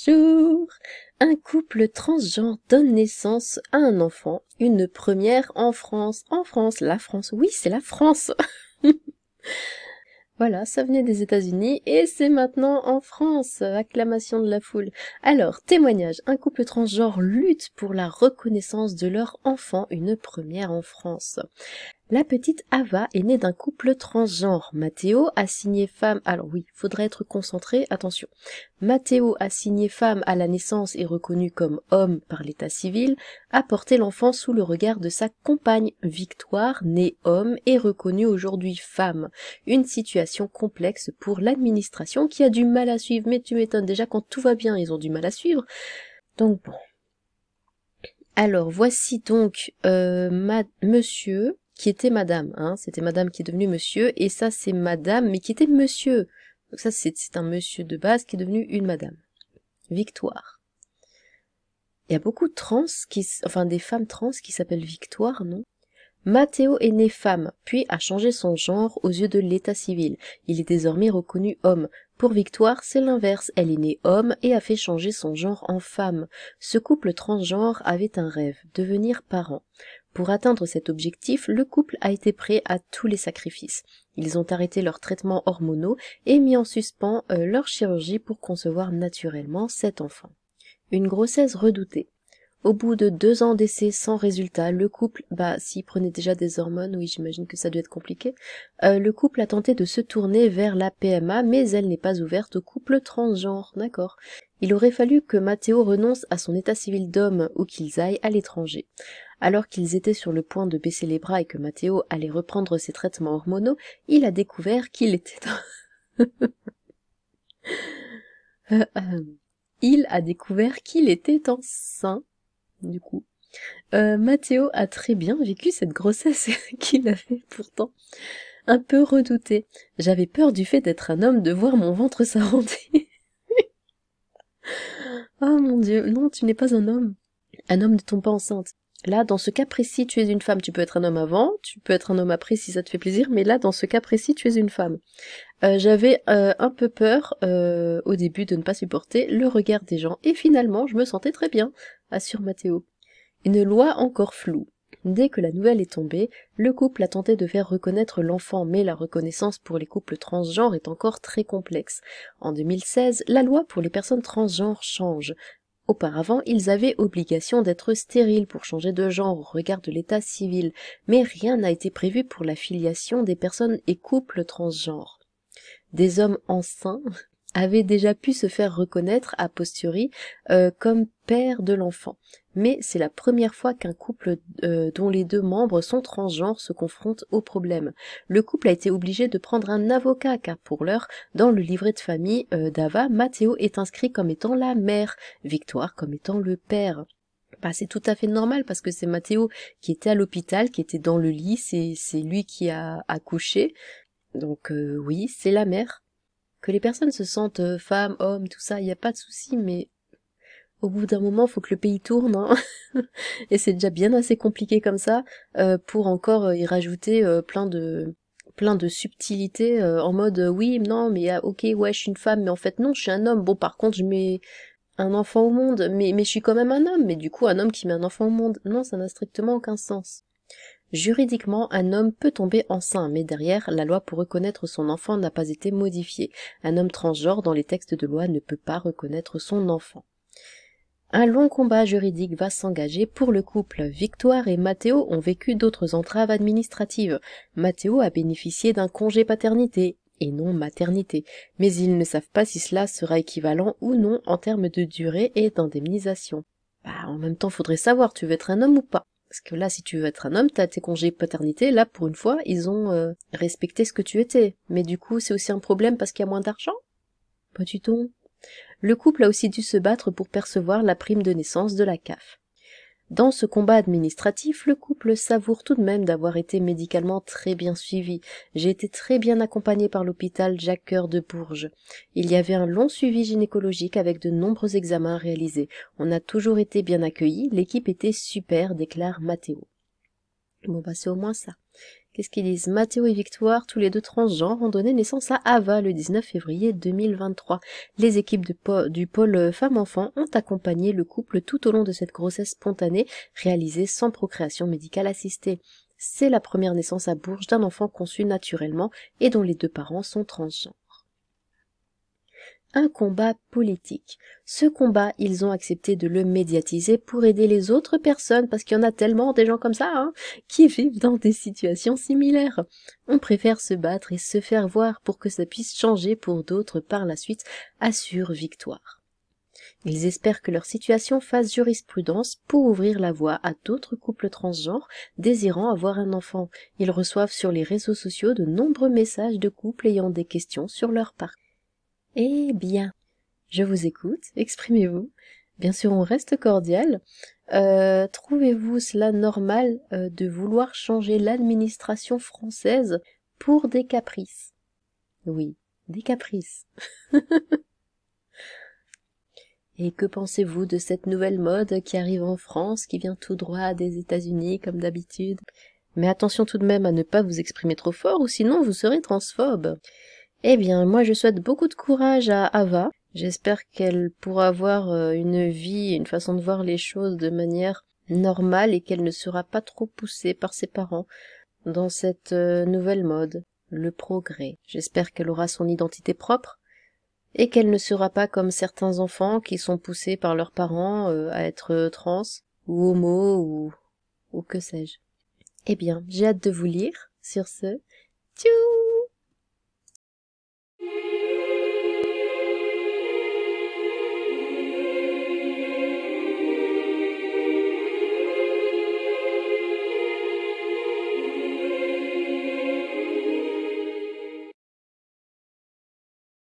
Bonjour! Un couple transgenre donne naissance à un enfant, une première en France. En France, la France, oui, c'est la France! Voilà, ça venait des États-Unis et c'est maintenant en France. Acclamation de la foule. Alors, témoignage. Un couple transgenre lutte pour la reconnaissance de leur enfant, une première en France. La petite Ava est née d'un couple transgenre. Mathéo a signé femme... Alors oui, faudrait être concentré, attention. Mathéo a signé femme à la naissance et reconnu comme homme par l'état civil, a porté l'enfant sous le regard de sa compagne Victoire, née homme et reconnue aujourd'hui femme. Une situation complexe pour l'administration qui a du mal à suivre, mais tu m'étonnes, déjà quand tout va bien, ils ont du mal à suivre. Donc bon. Alors voici donc monsieur... qui était madame, hein, c'était madame qui est devenue monsieur, et ça c'est madame, mais qui était monsieur. Donc ça c'est un monsieur de base qui est devenu une madame. Victoire. Il y a beaucoup de des femmes trans qui s'appellent Victoire, non? Mathéo est né femme, puis a changé son genre aux yeux de l'état civil. Il est désormais reconnu homme. Pour Victoire, c'est l'inverse. Elle est née homme et a fait changer son genre en femme. Ce couple transgenre avait un rêve, devenir parent. Pour atteindre cet objectif, le couple a été prêt à tous les sacrifices. Ils ont arrêté leurs traitements hormonaux et mis en suspens leur chirurgie pour concevoir naturellement cet enfant. Une grossesse redoutée. Au bout de 2 ans d'essai sans résultat, le couple, s'il prenait déjà des hormones, oui j'imagine que ça doit être compliqué, le couple a tenté de se tourner vers la PMA, mais elle n'est pas ouverte au couple transgenre, d'accord. Il aurait fallu que Mathéo renonce à son état civil d'homme ou qu'ils aillent à l'étranger. Alors qu'ils étaient sur le point de baisser les bras et que Mathéo allait reprendre ses traitements hormonaux, il a découvert qu'il était... Il a découvert qu'il était enceint. Du coup, Mathéo a très bien vécu cette grossesse qu'il avait pourtant un peu redoutée. J'avais peur du fait d'être un homme, de voir mon ventre s'arrondir. Oh mon Dieu, non, tu n'es pas un homme. Un homme ne tombe pas enceinte. Là, dans ce cas précis, tu es une femme. Tu peux être un homme avant, tu peux être un homme après si ça te fait plaisir, mais là, dans ce cas précis, tu es une femme. J'avais un peu peur au début de ne pas supporter le regard des gens, et finalement, je me sentais très bien, assure Mathéo. Une loi encore floue. Dès que la nouvelle est tombée, le couple a tenté de faire reconnaître l'enfant, mais la reconnaissance pour les couples transgenres est encore très complexe. En 2016, la loi pour les personnes transgenres change. Auparavant, ils avaient obligation d'être stériles pour changer de genre au regard de l'état civil, mais rien n'a été prévu pour la filiation des personnes et couples transgenres. Des hommes enceints avaient déjà pu se faire reconnaître a posteriori comme père de l'enfant. Mais c'est la première fois qu'un couple dont les 2 membres sont transgenres se confronte au problème. Le couple a été obligé de prendre un avocat car pour l'heure, dans le livret de famille d'Ava, Mathéo est inscrit comme étant la mère, Victoire comme étant le père. C'est tout à fait normal parce que c'est Mathéo qui était à l'hôpital, qui était dans le lit, c'est lui qui a accouché. Donc oui, c'est la mère. Que les personnes se sentent femmes, hommes, tout ça, il n'y a pas de souci, mais au bout d'un moment, faut que le pays tourne, hein. Et c'est déjà bien assez compliqué comme ça, pour encore y rajouter plein de subtilités en mode oui, non, mais ok, ouais, je suis une femme, mais en fait non, je suis un homme. Bon, par contre, je mets un enfant au monde, mais je suis quand même un homme, mais du coup, un homme qui met un enfant au monde, non, ça n'a strictement aucun sens. Juridiquement, un homme peut tomber enceint, mais derrière, la loi pour reconnaître son enfant n'a pas été modifiée. Un homme transgenre dans les textes de loi ne peut pas reconnaître son enfant. Un long combat juridique va s'engager pour le couple. Victoire et Mathéo ont vécu d'autres entraves administratives. Mathéo a bénéficié d'un congé paternité, et non maternité, mais ils ne savent pas si cela sera équivalent ou non en termes de durée et d'indemnisation. En même temps, faudrait savoir, tu veux être un homme ou pas? Parce que là, si tu veux être un homme, t'as tes congés paternité, là, pour une fois, ils ont respecté ce que tu étais. Mais du coup, c'est aussi un problème parce qu'il y a moins d'argent? Pas du tout. Le couple a aussi dû se battre pour percevoir la prime de naissance de la CAF. Dans ce combat administratif, le couple savoure tout de même d'avoir été médicalement très bien suivi. J'ai été très bien accompagnée par l'hôpital Jacques-Cœur de Bourges. Il y avait un long suivi gynécologique avec de nombreux examens réalisés. On a toujours été bien accueillis, l'équipe était super, déclare Mathéo. Bon c'est au moins ça. Qu'est-ce qu'ils disent? Mathéo et Victoire, tous les deux transgenres, ont donné naissance à Ava le 19 février 2023. Les équipes du pôle femmes-enfants ont accompagné le couple tout au long de cette grossesse spontanée réalisée sans procréation médicale assistée. C'est la première naissance à Bourges d'un enfant conçu naturellement et dont les deux parents sont transgenres. Un combat politique. Ce combat, ils ont accepté de le médiatiser pour aider les autres personnes, parce qu'il y en a tellement des gens comme ça, qui vivent dans des situations similaires. On préfère se battre et se faire voir pour que ça puisse changer pour d'autres par la suite, assure Victoire. Ils espèrent que leur situation fasse jurisprudence pour ouvrir la voie à d'autres couples transgenres désirant avoir un enfant. Ils reçoivent sur les réseaux sociaux de nombreux messages de couples ayant des questions sur leur parcours. Eh bien, je vous écoute, exprimez-vous. Bien sûr, on reste cordial. Trouvez-vous cela normal de vouloir changer l'administration française pour des caprices? Oui, des caprices. Et que pensez-vous de cette nouvelle mode qui arrive en France, qui vient tout droit des États-Unis comme d'habitude? Mais attention tout de même à ne pas vous exprimer trop fort, ou sinon vous serez transphobe. Eh bien, moi je souhaite beaucoup de courage à Ava. J'espère qu'elle pourra avoir une vie, une façon de voir les choses de manière normale et qu'elle ne sera pas trop poussée par ses parents dans cette nouvelle mode, le progrès. J'espère qu'elle aura son identité propre et qu'elle ne sera pas comme certains enfants qui sont poussés par leurs parents à être trans ou homo ou que sais-je. Eh bien, j'ai hâte de vous lire. Sur ce, tchou!